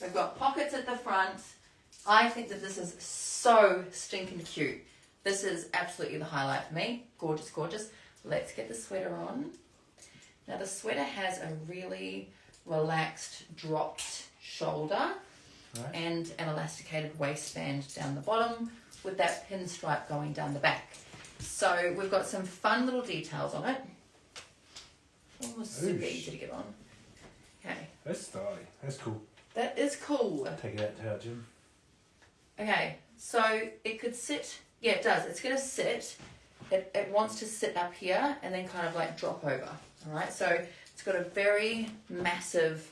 S1: We've got pockets at the front. I think that this is so stinking cute. This is absolutely the highlight for me. Gorgeous, gorgeous. Let's get the sweater on. Now the sweater has a really relaxed, dropped shoulder and an elasticated waistband down the bottom with that pinstripe going down the back. So we've got some fun little details on it. Almost super easy to get on. Okay.
S2: That's stylish. That's cool.
S1: That is cool.
S2: Take it out to our gym.
S1: Okay, so it could sit, yeah it does, it's going to sit, it wants to sit up here and then kind of like drop over, alright, so it's got a very massive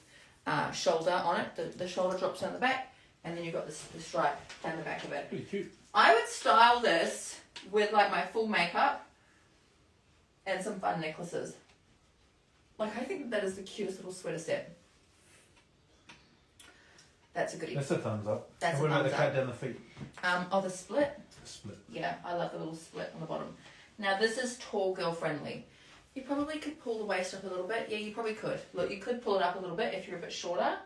S1: shoulder on it, the shoulder drops down the back, and then you've got the stripe down the back of it.
S2: Pretty cute.
S1: I would style this with like my full makeup and some fun necklaces. Like I think that is the cutest little sweater set. That's a goodie.
S2: That's a thumbs up.
S1: That's
S2: and what
S1: a
S2: about the
S1: thumbs
S2: cut
S1: up.
S2: down the feet?
S1: Oh, the split?
S2: The split.
S1: Yeah, I love the little split on the bottom. Now this is tall girl friendly. You probably could pull the waist up a little bit. Yeah, you probably could. Look, you could pull it up a little bit if you're a bit shorter.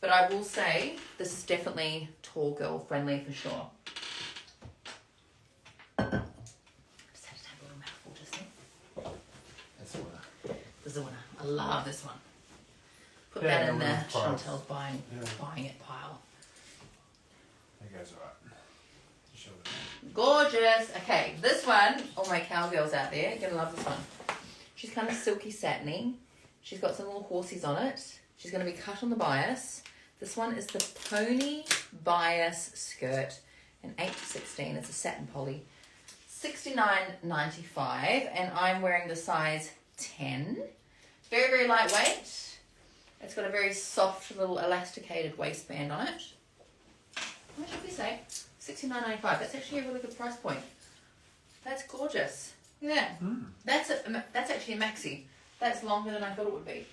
S1: But I will say, this is definitely tall girl friendly for sure. Just had to have a little mouthful just then.
S2: That's a winner.
S1: This is a winner. I love this one. Put
S2: Yeah,
S1: that in
S2: no,
S1: there.
S2: it's fine.
S1: Chantel's buying it pile.
S2: That goes alright. Show them.
S1: Gorgeous. Okay, this one, all my cowgirls out there, you're gonna love this one. She's kind of silky satiny. She's got some little horsies on it. She's gonna be cut on the bias. This one is the pony bias skirt, an 8 to 16. It's a satin poly. $69.95, and I'm wearing the size 10. Very, very lightweight. It's got a very soft little elasticated waistband on it. What should we say? $69.95. That's actually a really good price point. That's gorgeous. Yeah. That's actually a maxi. That's longer than I thought it would be.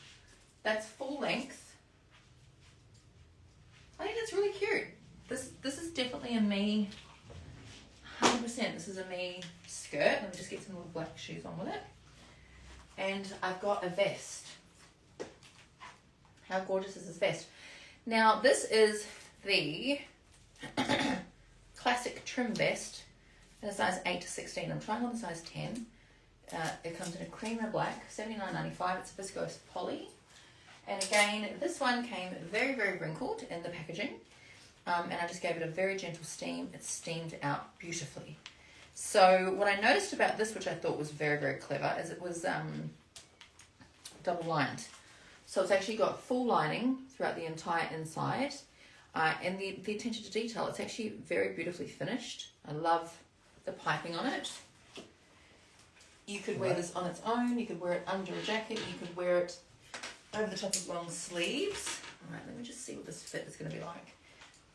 S1: That's full length. I think that's really cute. This is definitely a me. 100%. This is a me skirt. Let me just get some little black shoes on with it. And I've got a vest. How gorgeous is this vest? Now this is the classic trim vest in a size 8 to 16. I'm trying on the size 10. It comes in a cream and black, $79.95. It's a viscose poly. And again, this one came very, very wrinkled in the packaging. And I just gave it a very gentle steam. It steamed out beautifully. So what I noticed about this, which I thought was very, very clever, is it was double lined. So it's actually got full lining throughout the entire inside. And the attention to detail, it's actually very beautifully finished. I love the piping on it. You could wear this on its own. You could wear it under a jacket. You could wear it over the top of long sleeves. All right, let me just see what this fit is going to be like.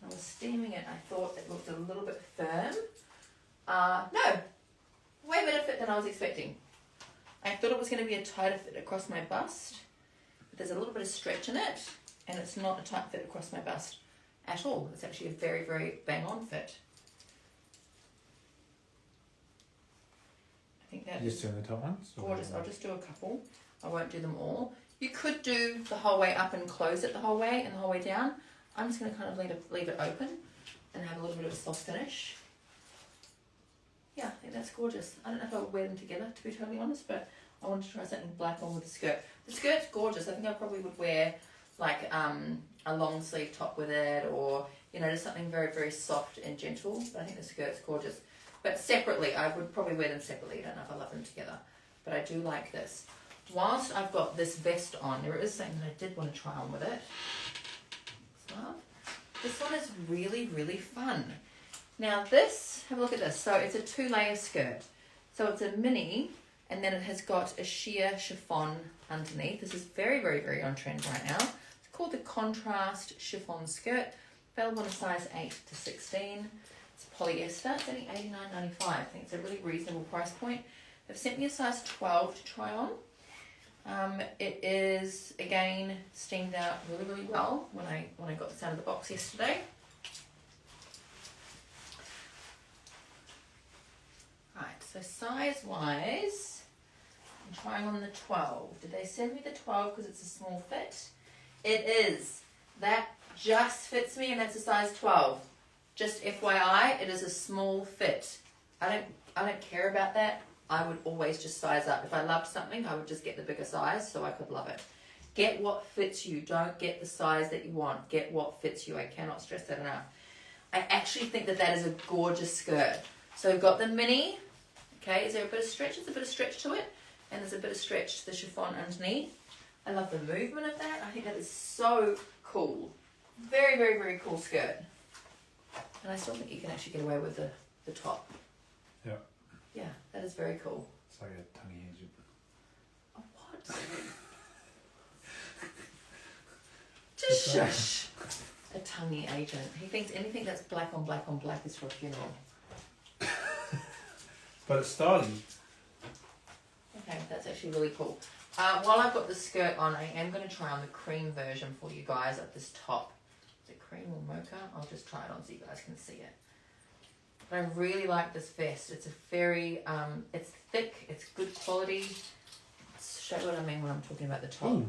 S1: When I was steaming it, I thought it looked a little bit firm. No, way better fit than I was expecting. I thought it was going to be a tighter fit across my bust. But there's a little bit of stretch in it, and it's not a tight fit across my bust at all. It's actually a very, very bang-on fit. I think that
S2: Just doing the top ones?
S1: gorgeous. I'll just do a couple. I won't do them all. You could do the whole way up and close it the whole way and the whole way down. I'm just going to kind of leave it open and have a little bit of a soft finish. Yeah, I think that's gorgeous. I don't know if I would wear them together, to be totally honest, but I wanted to try something black on with the skirt. The skirt's gorgeous. I think I probably would wear like a long sleeve top with it, or just something very, very soft and gentle. But I think the skirt's gorgeous. But separately, I would probably wear them separately. I don't know if I love them together, but I do like this. Whilst I've got this vest on, there is something that I did want to try on with it. This one is really, really fun. Now this, have a look at this. So it's a 2-layer skirt. So it's a mini, and then it has got a sheer chiffon underneath. This is very, very, very on trend right now. It's called the Contrast Chiffon Skirt. Available in a size 8 to 16. It's polyester. It's only $89.95. I think it's a really reasonable price point. They've sent me a size 12 to try on. It is again steamed out really, really well when I got this out of the box yesterday. Right, so size wise, I'm trying on the 12. Did they send me the 12 because it's a small fit? It is. That just fits me, and that's a size 12. Just FYI, it is a small fit. I don't care about that. I would always just size up. If I loved something, I would just get the bigger size so I could love it. Get what fits you. Don't get the size that you want. Get what fits you. I cannot stress that enough. I actually think that is a gorgeous skirt. So we've got the mini. Okay, is there a bit of stretch? There's a bit of stretch to it. And there's a bit of stretch to the chiffon underneath. I love the movement of that. I think that is so cool. Very, very, very cool skirt. And I still think you can actually get away with the top.
S2: Yeah.
S1: Yeah, that is very cool.
S2: It's like a tongue agent.
S1: Oh, what? Just shush. A tonguey agent. He thinks anything that's black on black on black is for a funeral.
S2: But it's styling.
S1: Okay, that's actually really cool. While I've got the skirt on, I am going to try on the cream version for you guys at this top. Is it cream or mocha? I'll just try it on so you guys can see it. But I really like this vest. It's a very, it's thick, it's good quality. Show you what I mean when I'm talking about the top.
S2: Ooh.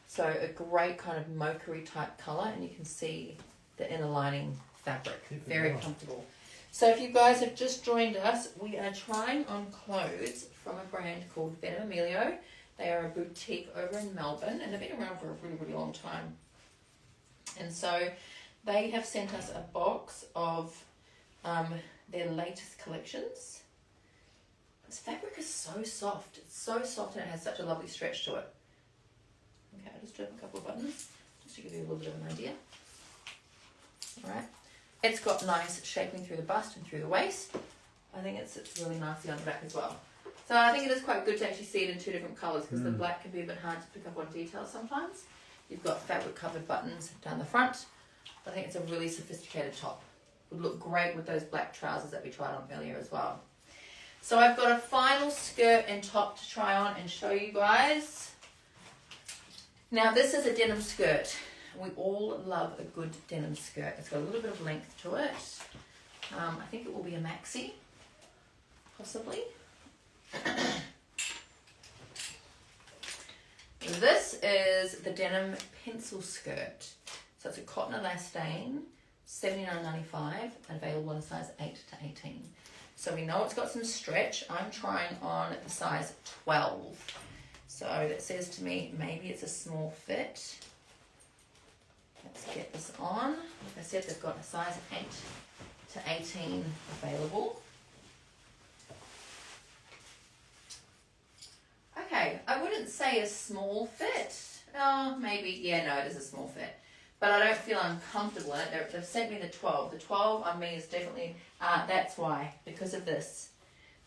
S1: So a great kind of mocha-y type colour, and you can see the inner lining fabric. Very comfortable. So if you guys have just joined us, we are trying on clothes from a brand called Venom Emilio. They are a boutique over in Melbourne, and they've been around for a really, really long time. And so they have sent us a box of their latest collections. This fabric is so soft. It's so soft, and it has such a lovely stretch to it. Okay, I'll just do a couple of buttons just to give you a little bit of an idea. Alright. It's got nice shaping through the bust and through the waist. I think it sits really nicely on the back as well. So I think it is quite good to actually see it in two different colours, because the black can be a bit hard to pick up on details sometimes. You've got fabric covered buttons down the front. I think it's a really sophisticated top would look great with those black trousers that we tried on earlier as well. So I've got a final skirt and top to try on and show you guys. Now this is a denim skirt. We all love a good denim skirt. It's got a little bit of length to it. I think it will be a maxi, possibly. This is the denim pencil skirt. So it's a cotton elastane, $79.95, and available in a size 8 to 18. So we know it's got some stretch. I'm trying on the size 12. So that says to me, maybe it's a small fit. Let's get this on. Like I said, they've got a size 8 to 18 available. Okay, I wouldn't say a small fit. Oh, maybe, yeah, no, it is a small fit. But I don't feel uncomfortable in it. They've sent me the 12. The 12 on me is definitely, that's why, because of this.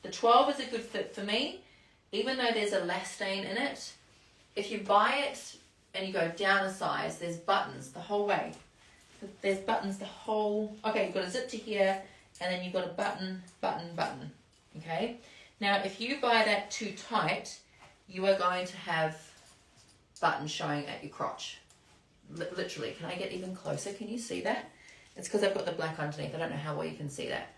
S1: The 12 is a good fit for me, even though there's a elastane in it. If you buy it and you go down a size, there's buttons the whole way. There's buttons the whole, okay, you've got a zip to here, and then you've got a button, button, button, okay? Now, if you buy that too tight, you are going to have buttons showing at your crotch. Literally, can I get even closer? Can you see that? It's because I've got the black underneath. I don't know how well you can see that.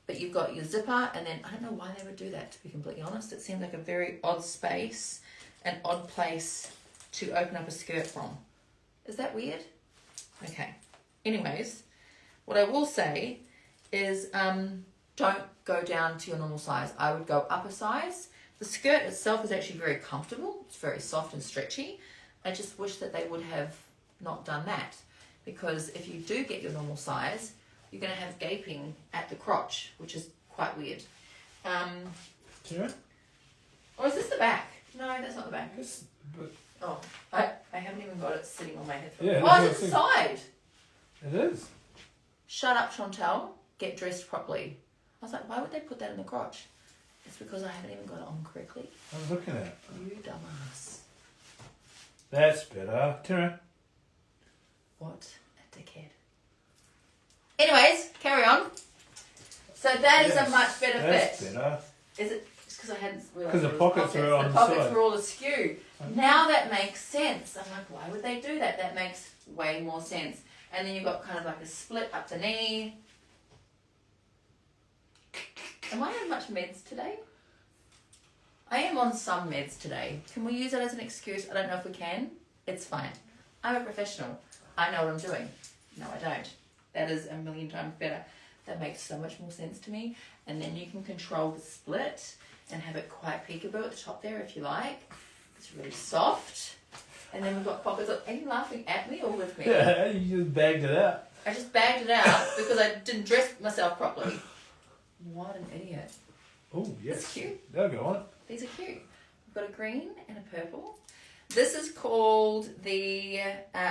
S1: But you've got your zipper, and then I don't know why they would do that, to be completely honest. It seems like a very odd space, an odd place to open up a skirt from. Is that weird? Okay. Anyways, what I will say is don't go down to your normal size. I would go up a size. The skirt itself is actually very comfortable. It's very soft and stretchy. I just wish that they would have not done that, because if you do get your normal size, you're going to have gaping at the crotch, which is quite weird. Or is this the back? No, that's not the back. Oh, I haven't even got it sitting on my head.
S2: Yeah,
S1: oh, it's the side.
S2: It is.
S1: Shut up, Chantel. Get dressed properly. I was like, why would they put that in the crotch? It's because I haven't even got it on correctly.
S2: I was looking at it.
S1: You dumbass.
S2: That's better. Turn.
S1: What a dickhead. Anyways, carry on. So that is a much better
S2: that's
S1: fit.
S2: Better.
S1: Is it? It's because I hadn't realised.
S2: Because the pockets are on the
S1: pockets
S2: side.
S1: were all askew. Now that makes sense. I'm like, why would they do that? That makes way more sense. And then you've got kind of like a split up the knee. Am I on much meds today? I am on some meds today. Can we use that as an excuse? I don't know if we can. It's fine. I'm a professional. I know what I'm doing. No, I don't. That is a million times better. That makes so much more sense to me. And then you can control the split and have it quite peekaboo at the top there if you like. It's really soft. And then we've got pockets. Are you laughing at me or with me?
S2: Yeah, you just bagged it out.
S1: I just bagged it out because I didn't dress myself properly. What an idiot.
S2: Oh, yes.
S1: It's cute.
S2: They'll go on.
S1: These are cute. We've got a green and a purple. This is called the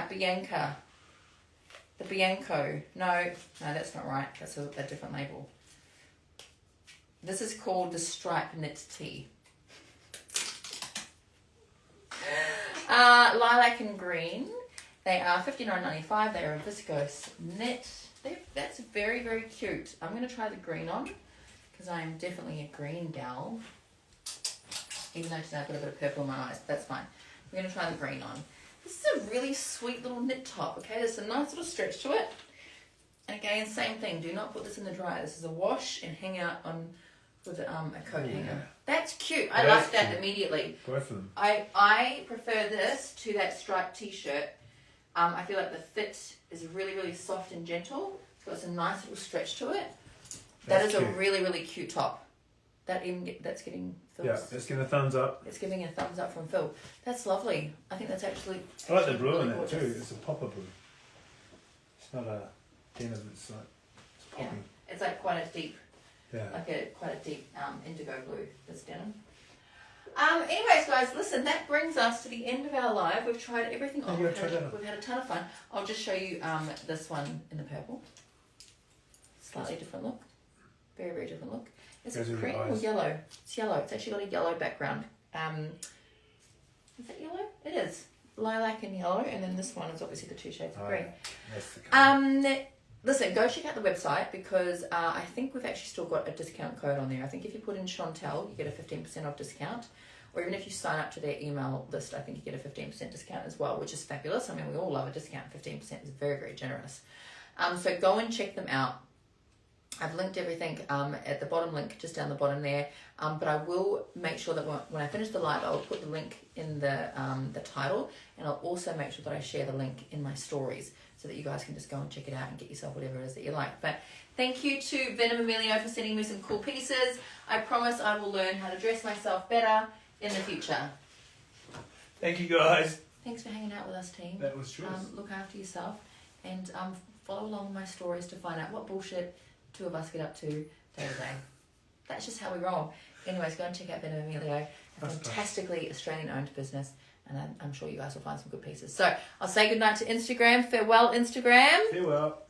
S1: Bianca. The Bianco. No, that's not right. That's a different label. This is called the Stripe Knit Tee. Lilac and green. They are $59.95. They are a viscose knit. That's very, very cute. I'm going to try the green on because I am definitely a green gal. Even though today I've got a bit of purple in my eyes. That's fine. I'm going to try the green on. This is a really sweet little knit top, okay? There's a nice little stretch to it. And again, same thing. Do not put this in the dryer. This is a wash and hang out on with a coat hanger. That's cute. I like that immediately.
S2: Both of them.
S1: I prefer this to that striped t-shirt. I feel like the fit is really, really soft and gentle. It's got some nice little stretch to it. That's a really, really cute top. That's getting Phil's.
S2: Yeah, it's giving a thumbs up.
S1: It's giving a thumbs up from Phil. That's lovely. I think that's actually
S2: I like the blue
S1: really
S2: in it
S1: gorgeous.
S2: too. It's a popper blue. It's not a denim. It's poppy.
S1: Yeah. It's like quite a deep,
S2: Yeah.
S1: quite a deep indigo blue. This denim. Anyways, guys, listen. That brings us to the end of our live. We've tried everything on. We've had a ton of fun. I'll just show you this one in the purple. Slightly different look. Very, very different look. Is it cream or yellow? It's yellow. It's actually got a yellow background. Is it yellow? It is. Lilac and yellow, and then this one is obviously the two shades of green.
S2: That's the colour.
S1: listen, go check out the website because I think we've actually still got a discount code on there. I think if you put in Chantel, you get a 15% off discount. Or even if you sign up to their email list, I think you get a 15% discount as well, which is fabulous. I mean, we all love a discount. 15% is very, very generous. So go and check them out. I've linked everything at the bottom link, just down the bottom there. But I will make sure that when I finish the live, I'll put the link in the title, and I'll also make sure that I share the link in my stories so that you guys can just go and check it out and get yourself whatever it is that you like. But thank you to Venom Emilio for sending me some cool pieces. I promise I will learn how to dress myself better in the future.
S2: Thank you, guys.
S1: Thanks for hanging out with us, team.
S2: That was true.
S1: Look after yourself and follow along with my stories to find out what bullshit two of us get up to day to day. That's just how we roll. Anyways, go and check out Venom Emilio, a fantastically Australian-owned business, and I'm sure you guys will find some good pieces. So I'll say goodnight to Instagram. Farewell, Instagram.
S2: Farewell.